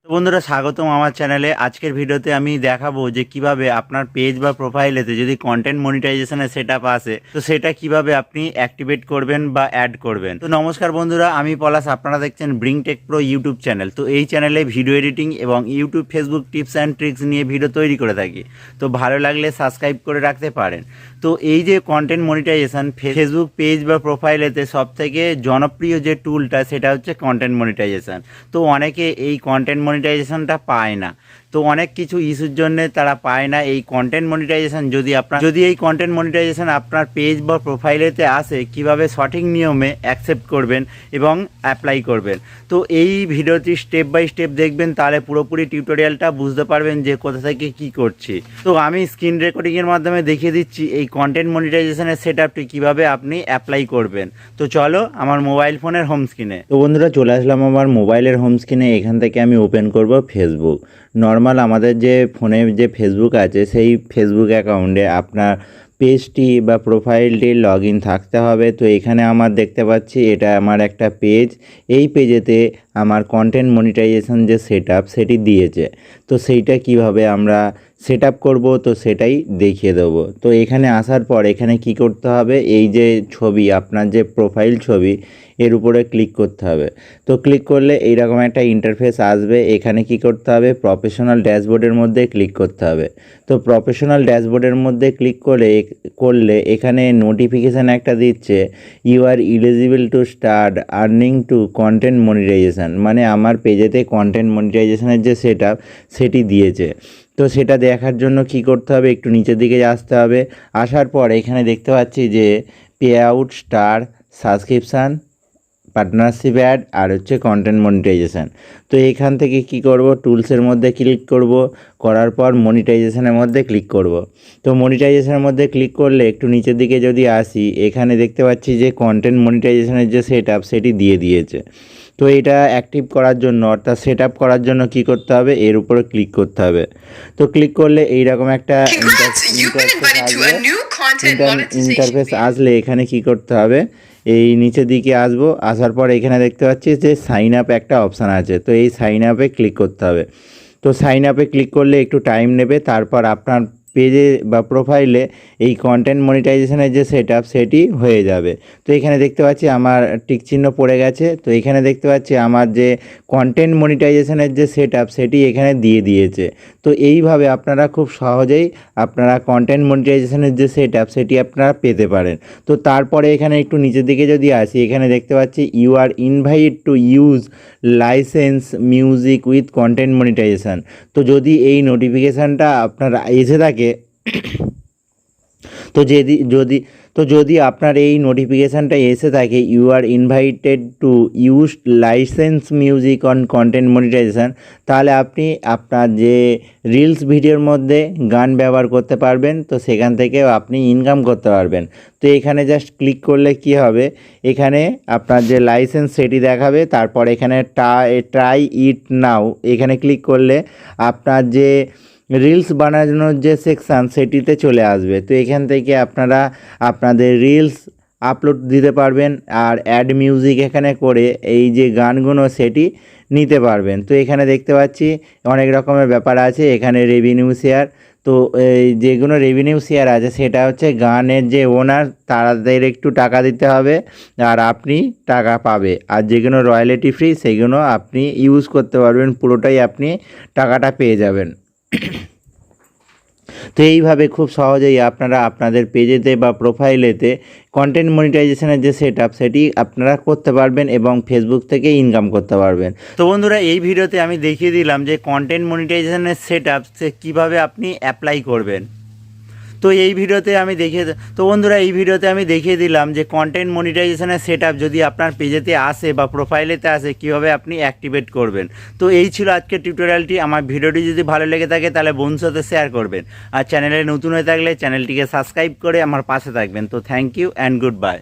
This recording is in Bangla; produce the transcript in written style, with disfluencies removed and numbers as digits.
বন্ধুরা স্বাগতম আমার চ্যানেলে। আজকের ভিডিওতে আমি দেখাবো যে কিভাবে আপনার পেজ বা প্রোফাইলেতে যদি কন্টেন্ট মনিটাইজেশনের সেটআপ আসে তো সেটা কিভাবে আপনি অ্যাক্টিভেট করবেন বা অ্যাড করবেন। তো নমস্কার বন্ধুরা, আমি পলাশ, আপনারা দেখছেন bring take pro YouTube channel. তো এই চ্যানেলে ভিডিও এডিটিং এবং YouTube Facebook tips and tricks নিয়ে ভিডিও তৈরি করে থাকি। তো ভালো লাগলে সাবস্ক্রাইব করে রাখতে পারেন। তো এই যে কন্টেন্ট মনিটাইজেশন ফেসবুক পেজ বা প্রোফাইলেতে সবথেকে জনপ্রিয় যে টুলটা সেটা হচ্ছে কন্টেন্ট মনিটাইজেশন। তো অনেকে এই কন্টেন্ট মনিটাইজেশনটা পায় না, তো অনেক কিছু ইস্যুর জন্য তারা পায় না এই কন্টেন্ট মনিটাইজেশন। যদি এই কন্টেন্ট মনিটাইজেশন আপনার পেজ বা প্রোফাইলেতে আসে, কিভাবে সঠিক নিয়মে অ্যাকসেপ্ট করবেন এবং অ্যাপ্লাই করবেন। তো এই ভিডিওটি স্টেপ বাই স্টেপ দেখবেন, তাহলে পুরোপুরি টিউটোরিয়ালটা বুঝতে পারবেন যে কোথা থেকে কি করছি। তো আমি স্ক্রিন রেকর্ডিংয়ের মাধ্যমে দেখিয়ে দিচ্ছি এই কন্টেন্ট মনিটাইজেশনের সেটআপটি কিভাবে আপনি অ্যাপ্লাই করবেন। তো চলো আমার মোবাইল ফোনের হোম স্ক্রিনে। তো বন্ধুরা চলে আসলাম আমার মোবাইলের হোম স্ক্রিনে। এখান থেকে আমি ওপেন করব ফেসবুক। নর্মাল আমাদের যে ফোনে যে ফেসবুক আছে সেই ফেসবুক অ্যাকাউন্টে আপনার পেজটি বা প্রোফাইলটি লগ ইন থাকতে হবে। তো এখানে আমার দেখতে পাচ্ছি এটা আমার একটা পেজ। এই পেজেতে আমার কন্টেন্ট মনিটাইজেশন যে সেটআপ সেটি দিয়েছে। তো সেইটা কিভাবে আমরা সেটআপ করব তো সেটাই দেখিয়ে দেবো। তো এখানে আসার পর এখানে কি করতে হবে, এই যে ছবি আপনার যে প্রোফাইল ছবি এর উপরে ক্লিক করতে হবে। তো ক্লিক করলে এইরকম একটা ইন্টারফেস আসবে। এখানে কি করতে হবে, প্রফেশনাল ড্যাশবোর্ডের মধ্যে ক্লিক করতে হবে। তো প্রফেশনাল ড্যাশবোর্ডের মধ্যে ক্লিক করলে এখানে নোটিফিকেশান একটা দিচ্ছে, you are eligible to start earning to content monetisation. মানে আমার পেজেতে কন্টেন্ট মনিটাইজেশনের যে সেটআপ সেটি দিয়েছে। তো সেটা দেখার জন্য কি করতে হবে, একটু নিচের দিকে আসতে হবে। আসার পর এখানে দেখতে পাচ্ছি যে pay out, star, subscription, partnership ad আর হচ্ছে কন্টেন্ট মনিটাইজেশান। তো এইখান থেকে কি করব, টুলসের মধ্যে ক্লিক করব, করার পর মনিটাইজেশনের মধ্যে ক্লিক করব। তো মনিটাইজেশনের মধ্যে ক্লিক করলে একটু নিচের দিকে যদি আসি, এখানে দেখতে পাচ্ছি যে কন্টেন্ট মনিটাইজেশনের যে সেটআপ সেটি দিয়ে দিয়েছে। তো এটা অ্যাক্টিভ করার জন্য অর্থাৎ সেটআপ করার জন্য কি করতে হবে, এর উপরে ক্লিক করতে হবে। তো ক্লিক করলে এইরকম একটা ইন্টারফেস আসলে এখানে কি করতে হবে, এই নিচের দিকে আসবো। আসার পর এখানে দেখতে পাচ্ছি যে সাইন আপ একটা অপশান আছে। তো এই সাইন আপে ক্লিক করতে হবে। তো সাইন আপে ক্লিক করলে একটু টাইম নেবে, তারপর আপনার পেজে বা প্রোফাইলে এই কন্টেন্ট মনিটাইজেশনের যে সেটআপ সেটি হয়ে যাবে। তো এখানে দেখতে পাচ্ছি আমার টিক চিহ্ন পড়ে গেছে। তো এখানে দেখতে পাচ্ছি আমার যে কন্টেন্ট মনিটাইজেশনের যে সেটআপ সেটি এখানে দিয়ে দিয়েছে। তো এইভাবে আপনারা খুব সহজেই আপনারা কন্টেন্ট মনিটাইজেশনের যে সেটআপ সেটি আপনারা পেতে পারেন। তো তারপরে এখানে একটু নিচের দিকে যদি আসি, এখানে দেখতে পাচ্ছি you are invited to use licence music with content monetisation. তো যদি এই নোটিফিকেশানটা আপনার এসে থাকে তো যদি আপনার এই নোটিফিকেশানটা এসে থাকে, you are invited to use licence music on content monetisation, তাহলে আপনি আপনার যে রিলস ভিডিওর মধ্যে গান ব্যবহার করতে পারবেন। তো সেখান থেকেও আপনি ইনকাম করতে পারবেন। তো এখানে জাস্ট ক্লিক করলে কি হবে, এখানে আপনার যে লাইসেন্স সেটি দেখাবে। তারপর এখানে ট্রাই ইট নাও এখানে ক্লিক করলে আপনার যে রিলস বানানোর যে সেকশান সেটিতে চলে আসবে। তো এখান থেকে আপনারা আপনাদের রিলস আপলোড দিতে পারবেন আর অ্যাড মিউজিক এখানে করে এই যে গানগুলো সেটি নিতে পারবেন। তো এখানে দেখতে পাচ্ছি অনেক রকমের ব্যাপার আছে। এখানে রেভিনিউ শেয়ার, তো এই যেগুলো রেভিনিউ শেয়ার আছে সেটা হচ্ছে গানের যে ওনার তাদের একটু টাকা দিতে হবে আর আপনি টাকা পাবে। আর যেগুলো রয়্যালিটি ফ্রি সেগুলো আপনি ইউজ করতে পারবেন, পুরোটাই আপনি টাকাটা পেয়ে যাবেন। তো এইভাবে খুব সহজেই আপনারা আপনাদের পেজেতে বা প্রোফাইলেতে কন্টেন্ট মনিটাইজেশনের যে সেটআপ সেটি আপনারা করতে পারবেন এবং ফেসবুক থেকে ইনকাম করতে পারবেন। তো বন্ধুরা এই ভিডিওতে আমি দেখিয়ে দিলাম যে কন্টেন্ট মনিটাইজেশনের সেটআপ কীভাবে আপনি অ্যাপ্লাই করবেন। তো এই ভিডিওতে আমি দেখিয়ে দিলাম যে কন্টেন্ট মনিটাইজেশনের সেটআপ যদি আপনার পেজেতে আসে বা প্রোফাইলেতে আসে কীভাবে আপনি অ্যাক্টিভেট করবেন। তো এই ছিল আজকের টিউটোরিয়ালটি। আমার ভিডিওটি যদি ভালো লেগে থাকে তাহলে বন্ধুর সাথে শেয়ার করবেন, আর চ্যানেলে নতুন হয়ে থাকলে চ্যানেলটিকে সাবস্ক্রাইব করে আমার পাশে থাকবেন। তো thank you and good bye.